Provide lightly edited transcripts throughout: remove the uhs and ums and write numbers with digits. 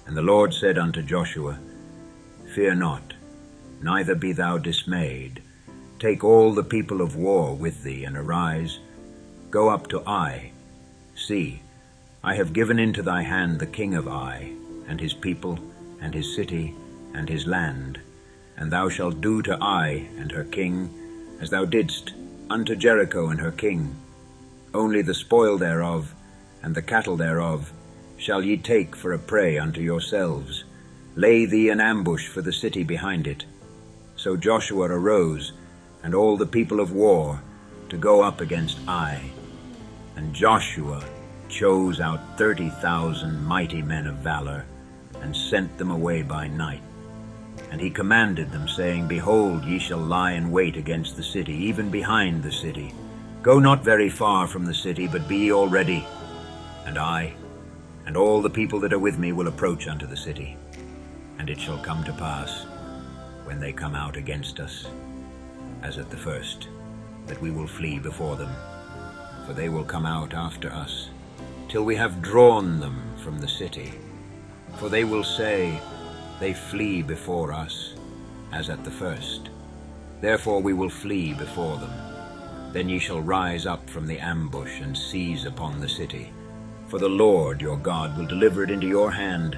And the Lord said unto Joshua, Fear not, neither be thou dismayed. Take all the people of war with thee, and arise, go up to Ai. See, I have given into thy hand the king of Ai, and his people, and his city, and his land. And thou shalt do to Ai and her king as thou didst unto Jericho and her king. Only the spoil thereof, and the cattle thereof, shall ye take for a prey unto yourselves. Lay thee an ambush for the city behind it. So Joshua arose, and all the people of war, to go up against Ai. And Joshua chose out 30,000 mighty men of valor, and sent them away by night. And he commanded them, saying, Behold, ye shall lie in wait against the city, even behind the city. Go not very far from the city, but be ye all ready. And I, and all the people that are with me, will approach unto the city. And it shall come to pass, when they come out against us, as at the first, that we will flee before them. For they will come out after us, till we have drawn them from the city. For they will say, They flee before us, as at the first. Therefore we will flee before them. Then ye shall rise up from the ambush, and seize upon the city. For the Lord your God will deliver it into your hand.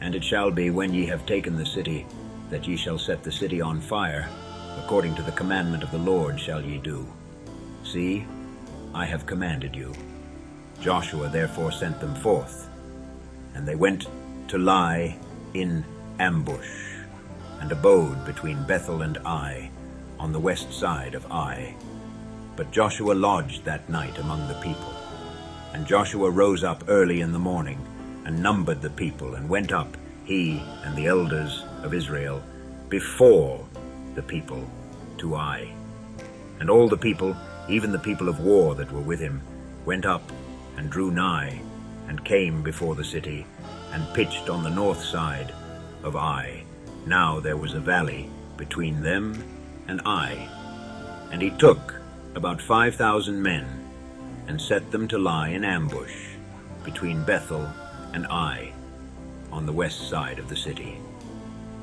And it shall be, when ye have taken the city, that ye shall set the city on fire. According to the commandment of the Lord shall ye do. See, I have commanded you. Joshua therefore sent them forth, and they went to lie in ambush, and abode between Bethel and Ai, on the west side of Ai. But Joshua lodged that night among the people. And Joshua rose up early in the morning, and numbered the people, and went up, he and the elders of Israel, before the people to Ai. And all the people, even the people of war that were with him, went up and drew nigh, and came before the city, and pitched on the north side of Ai. Now there was a valley between them and Ai. And he took about 5,000 men, and set them to lie in ambush between Bethel and Ai, on the west side of the city.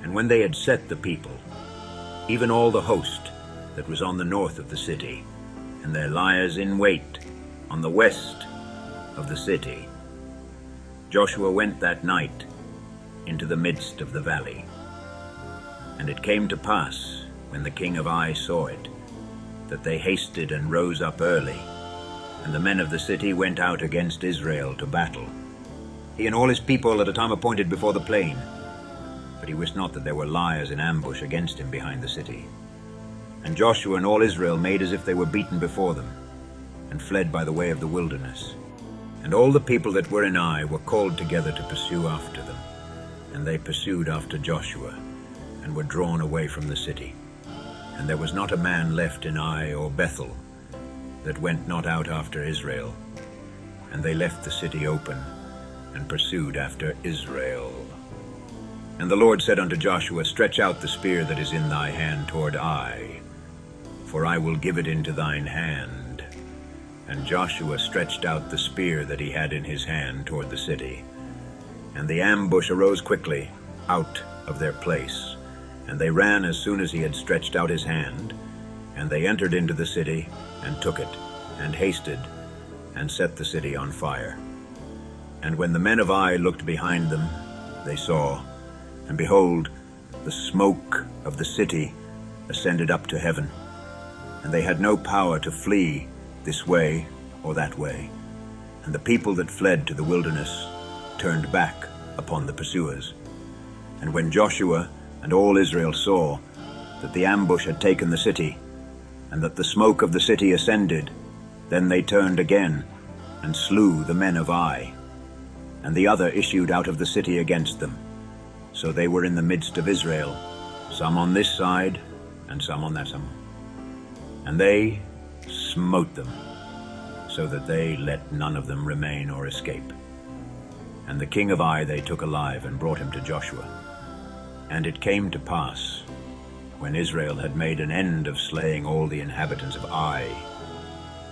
And when they had set the people, even all the host that was on the north of the city, and their liers in wait on the west of the city, Joshua went that night into the midst of the valley. And it came to pass, when the king of Ai saw it, that they hasted and rose up early, and the men of the city went out against Israel to battle, he and all his people at a time appointed before the plain. But he wist not that there were liers in ambush against him behind the city. And Joshua and all Israel made as if they were beaten before them, and fled by the way of the wilderness. And all the people that were in Ai were called together to pursue after them. And they pursued after Joshua, and were drawn away from the city. And there was not a man left in Ai or Bethel that went not out after Israel. And they left the city open, and pursued after Israel. And the Lord said unto Joshua, Stretch out the spear that is in thy hand toward Ai, for I will give it into thine hand. And Joshua stretched out the spear that he had in his hand toward the city. And the ambush arose quickly out of their place, and they ran as soon as he had stretched out his hand. And they entered into the city, and took it, and hasted, and set the city on fire. And when the men of Ai looked behind them, they saw, and behold, the smoke of the city ascended up to heaven. And they had no power to flee this way or that way. And the people that fled to the wilderness turned back upon the pursuers. And when Joshua and all Israel saw that the ambush had taken the city, and that the smoke of the city ascended, then they turned again, and slew the men of Ai. And the other issued out of the city against them. So they were in the midst of Israel, some on this side, and some on that side. And they smote them, so that they let none of them remain or escape. And the king of Ai they took alive, and brought him to Joshua. And it came to pass, when Israel had made an end of slaying all the inhabitants of Ai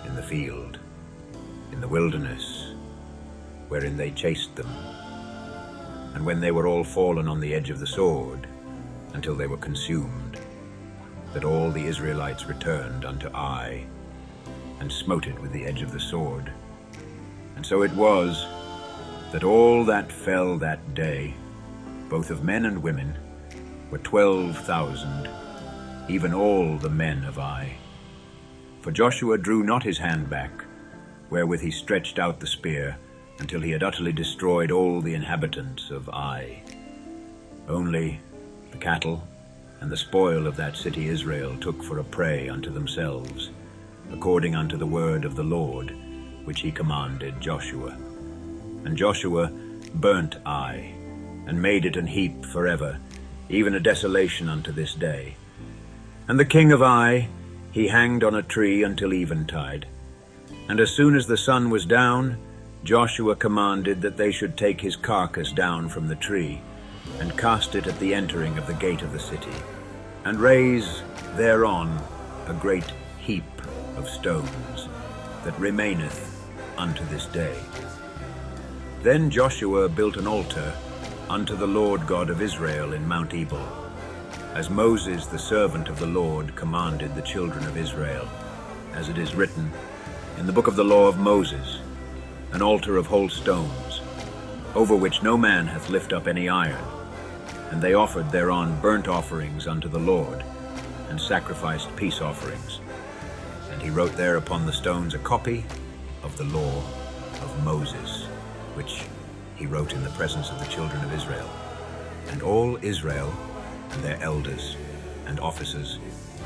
in the field, in the wilderness, wherein they chased them, and when they were all fallen on the edge of the sword, until they were consumed, that all the Israelites returned unto Ai, and smote it with the edge of the sword. And so it was, that all that fell that day, both of men and women, were 12,000, even all the men of Ai. For Joshua drew not his hand back, wherewith he stretched out the spear, until he had utterly destroyed all the inhabitants of Ai. Only the cattle and the spoil of that city Israel took for a prey unto themselves, according unto the word of the Lord, which he commanded Joshua. And Joshua burnt Ai, and made it an heap forever, even a desolation unto this day. And the king of Ai he hanged on a tree until eventide. And as soon as the sun was down, Joshua commanded that they should take his carcass down from the tree, and cast it at the entering of the gate of the city, and raise thereon a great heap of stones, that remaineth unto this day. Then Joshua built an altar unto the Lord God of Israel in Mount Ebal, as Moses the servant of the Lord commanded the children of Israel, as it is written in the book of the law of Moses, an altar of whole stones, over which no man hath lift up any iron. And they offered thereon burnt offerings unto the Lord, and sacrificed peace offerings. And he wrote there upon the stones a copy of the law of Moses, which he wrote in the presence of the children of Israel. And all Israel, and their elders, and officers,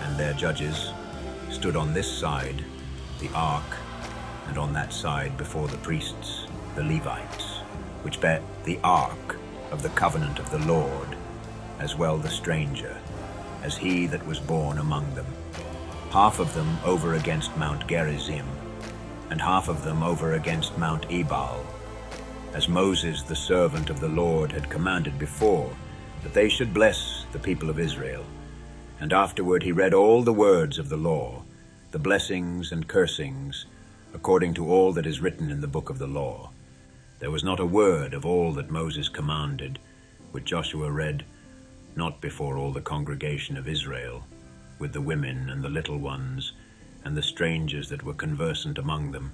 and their judges, stood on this side the ark, and on that side before the priests, the Levites, which bear the ark of the covenant of the Lord, as well the stranger, as he that was born among them. Half of them over against Mount Gerizim, and half of them over against Mount Ebal, as Moses the servant of the Lord had commanded before, that they should bless the people of Israel. And afterward he read all the words of the law, the blessings and cursings, according to all that is written in the book of the law. There was not a word of all that Moses commanded, which Joshua read, not before all the congregation of Israel, with the women and the little ones, and the strangers that were conversant among them.